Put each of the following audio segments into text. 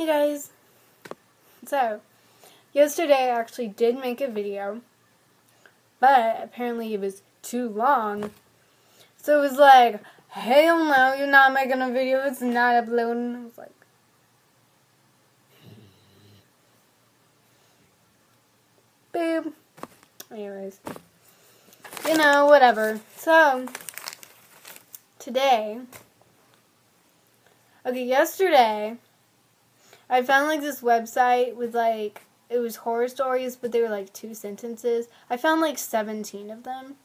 Hey guys! So, yesterday I actually did make a video, but apparently it was too long. So it was like, hell no, you're not making a video, it's not uploading. I was like, boop. Anyways, whatever. So, today, yesterday, I found this website with it was horror stories, but they were 2 sentences. I found 17 of them.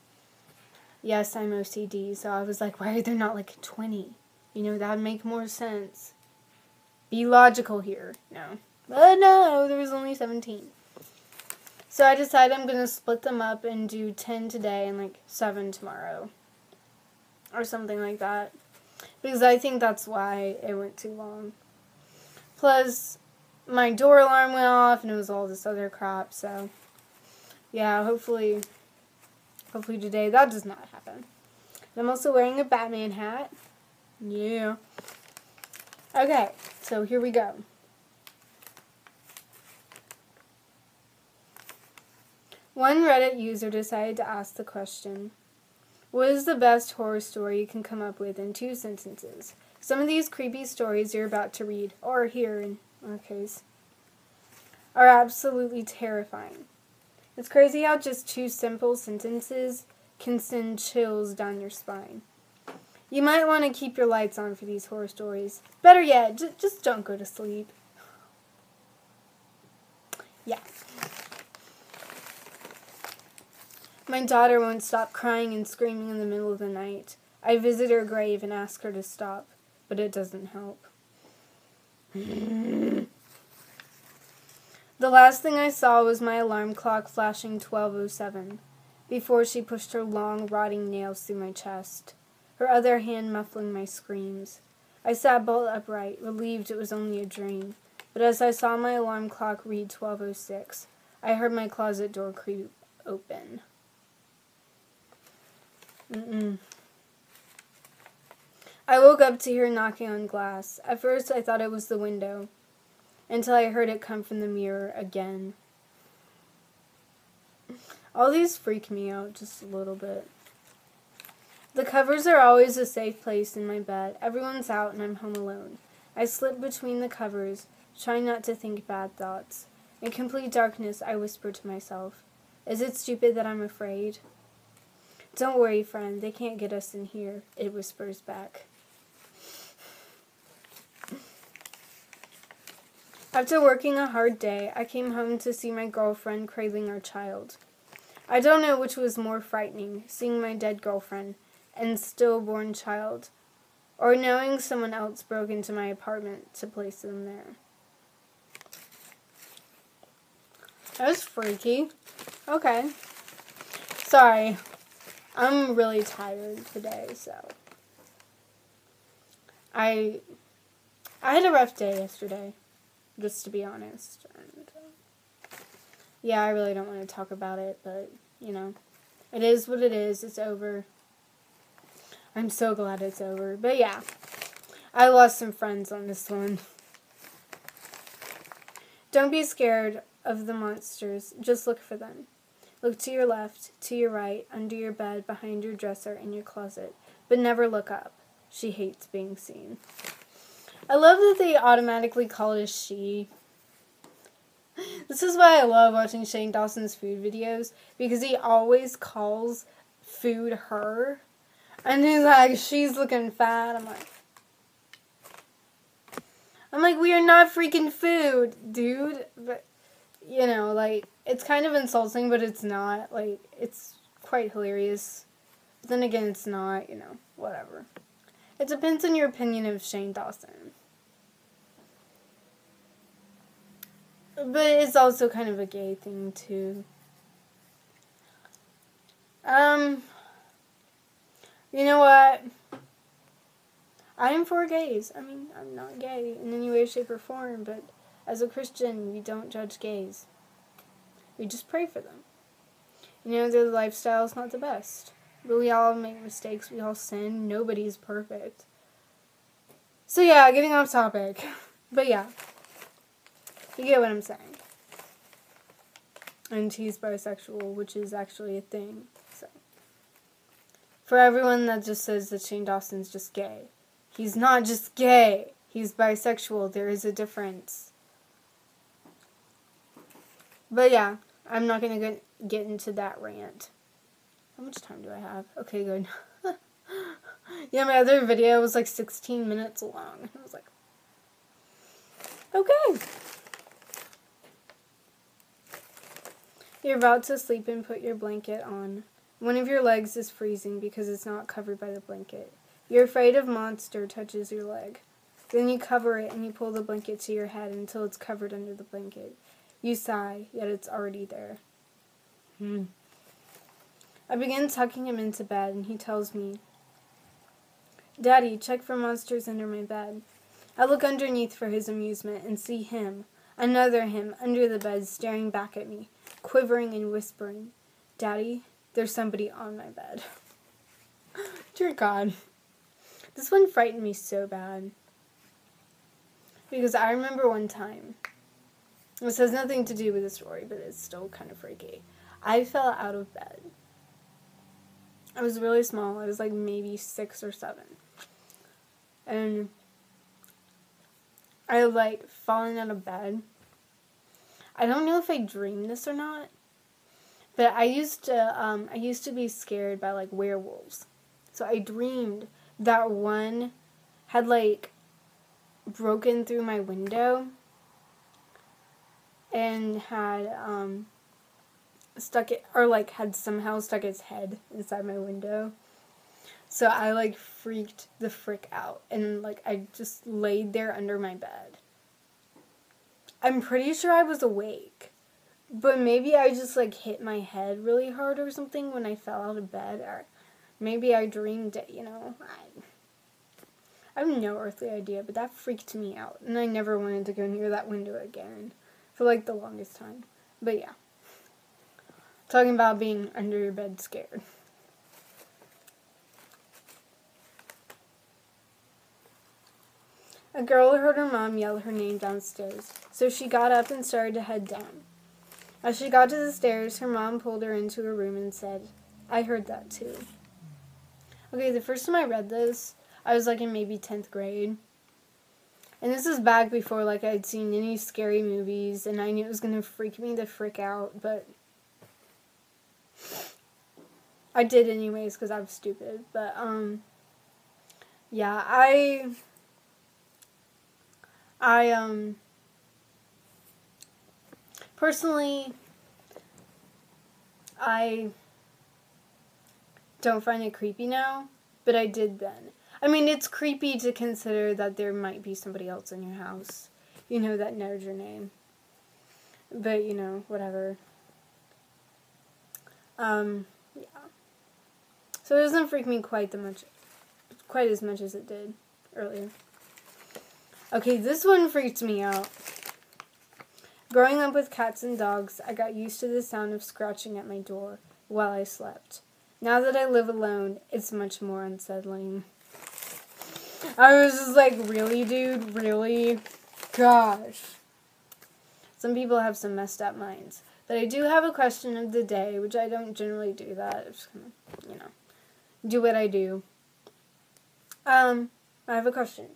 Yes, I'm OCD, so I was like, why are there not 20? That would make more sense. Be logical here. No. But no, there was only 17. So I decided I'm going to split them up and do 10 today and 7 tomorrow. Or something like that. Because I think that's why it went too long. Plus, my door alarm went off and it was all this other crap, so yeah, hopefully today that does not happen. And I'm also wearing a Batman hat. Yeah. Okay, so here we go. One Reddit user decided to ask the question, what is the best horror story you can come up with in 2 sentences? Some of these creepy stories you're about to read, or hear in our case, are absolutely terrifying. It's crazy how just 2 simple sentences can send chills down your spine. You might want to keep your lights on for these horror stories. Better yet, just don't go to sleep. Yeah. My daughter won't stop crying and screaming in the middle of the night. I visit her grave and ask her to stop, but it doesn't help. The last thing I saw was my alarm clock flashing 12:07, before she pushed her long, rotting nails through my chest, her other hand muffling my screams. I sat bolt upright, relieved it was only a dream, but as I saw my alarm clock read 12:06, I heard my closet door creak open. I woke up to hear knocking on glass. At first I thought it was the window, until I heard it come from the mirror again. All these freak me out just a little bit. The covers are always a safe place in my bed. Everyone's out and I'm home alone. I slip between the covers, trying not to think bad thoughts. In complete darkness, I whisper to myself, is it stupid that I'm afraid? Don't worry, friend, they can't get us in here, it whispers back. After working a hard day, I came home to see my girlfriend cradling our child. I don't know which was more frightening, seeing my dead girlfriend and stillborn child, or knowing someone else broke into my apartment to place them there. That was freaky. Okay. Sorry. I'm really tired today, so. I had a rough day yesterday. Just to be honest. And, yeah, I really don't want to talk about it, but, it is what it is. It's over. I'm so glad it's over. But, yeah, I lost some friends on this one. Don't be scared of the monsters. Just look for them. Look to your left, to your right, under your bed, behind your dresser, in your closet. But never look up. She hates being seen. I love that they automatically call it a she. This is why I love watching Shane Dawson's food videos, because he always calls food her. And he's like, she's looking fat. I'm like, we are not freaking food, dude. But, it's kind of insulting, but it's not. It's quite hilarious. But then again, it's not, whatever. It depends on your opinion of Shane Dawson. But it's also kind of a gay thing, too. You know what? I am for gays. I'm not gay in any way, shape, or form, but as a Christian, we don't judge gays. We just pray for them. Their lifestyle is not the best. But we all make mistakes. We all sin. Nobody's perfect. So yeah, getting off topic. But yeah. You get what I'm saying. And he's bisexual, which is actually a thing. So, for everyone that just says that Shane Dawson's just gay, he's not just gay. He's bisexual. There is a difference. But yeah, I'm not going to get into that rant. How much time do I have? Okay, good. Yeah, my other video was like 16 minutes long. I was like, okay. You're about to sleep and put your blanket on. One of your legs is freezing because it's not covered by the blanket. You're afraid a monster touches your leg. Then you cover it and you pull the blanket to your head until it's covered under the blanket. You sigh, yet it's already there. I begin tucking him into bed and he tells me, Daddy, check for monsters under my bed. I look underneath for his amusement and see him, another him, under the bed staring back at me, quivering and whispering, Daddy, there's somebody on my bed. Dear God. This one frightened me so bad. Because I remember one time, this has nothing to do with the story, but it's still kind of freaky. I fell out of bed. I was really small. I was like maybe 6 or 7. And I like fallen out of bed. I don't know if I dreamed this or not, but I used to be scared by like werewolves. So I dreamed that one had like broken through my window and had had somehow stuck its head inside my window. So I like freaked the frick out and like I just laid there under my bed. I'm pretty sure I was awake, but maybe I just like hit my head really hard or something when I fell out of bed, or maybe I dreamed it, you know. I have no earthly idea, but that freaked me out, and I never wanted to go near that window again for like the longest time. But yeah, talking about being under your bed scared. A girl heard her mom yell her name downstairs, so she got up and started to head down. As she got to the stairs, her mom pulled her into her room and said, I heard that too. Okay, the first time I read this, I was like in maybe 10th grade. And this is back before like I'd seen any scary movies and I knew it was going to freak me the frick out, but I did anyways because I was stupid. But yeah, I personally, I don't find it creepy now, but I did then. I mean, it's creepy to consider that there might be somebody else in your house, you know, that knows your name. But, you know, whatever. Yeah. So it doesn't freak me quite as much as it did earlier. Okay, this one freaked me out. Growing up with cats and dogs, I got used to the sound of scratching at my door while I slept. Now that I live alone, it's much more unsettling. I was just like, really, dude? Really? Gosh. Some people have some messed up minds. But I do have a question of the day, which I don't generally do that. I'm just gonna, you know, do what I do. I have a question.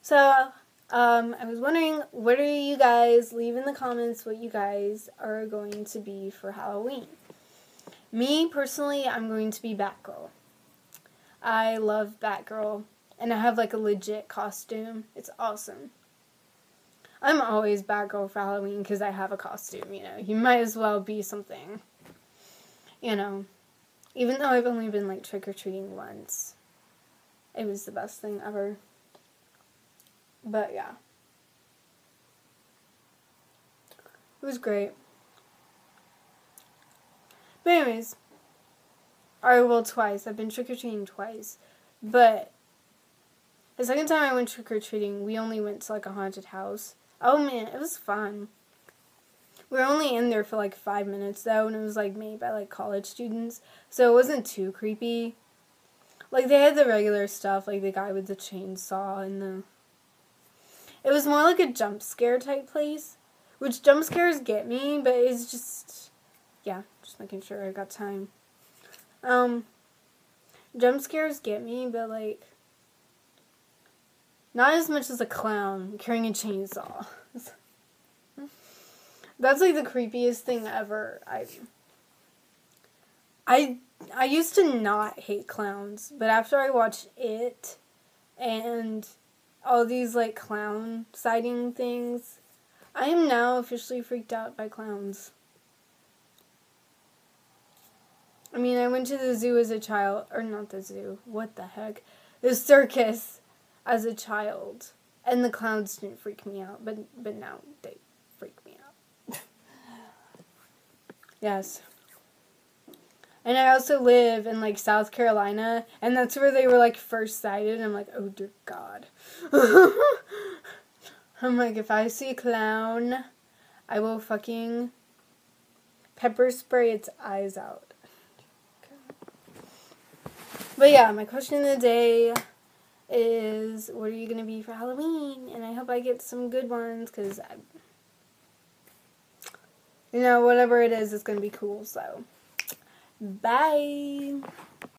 So, I was wondering, what are you guys, leave in the comments what you guys are going to be for Halloween. Me, personally, I'm going to be Batgirl. I love Batgirl, and I have like a legit costume. It's awesome. I'm always Batgirl for Halloween because I have a costume, you know. You might as well be something, you know. Even though I've only been like trick-or-treating once. It was the best thing ever. But yeah. It was great. But anyways. Alright, well, twice. I've been trick-or-treating twice. But the second time I went trick-or-treating, we only went to like a haunted house. Oh man, it was fun. We were only in there for like 5 minutes though, and it was like made by like college students. So it wasn't too creepy. Like they had the regular stuff, like the guy with the chainsaw and the... It was more like a jump scare type place. Which jump scares get me, but it's just, yeah, just making sure I got time. Jump scares get me, but like, not as much as a clown carrying a chainsaw. That's like the creepiest thing ever. I used to not hate clowns, but after I watched It and all these like clown sighting things, I am now officially freaked out by clowns. I mean, I went to the zoo as a child, or not the zoo, what the heck? The circus as a child, and the clowns didn't freak me out, but now they freak me out. Yes. And I also live in like South Carolina, and that's where they were like first sighted, and I'm like, oh dear God. I'm like, if I see a clown, I will fucking pepper spray its eyes out. But yeah, my question of the day is, what are you going to be for Halloween? And I hope I get some good ones, because, whatever it is, it's going to be cool, so. Bye!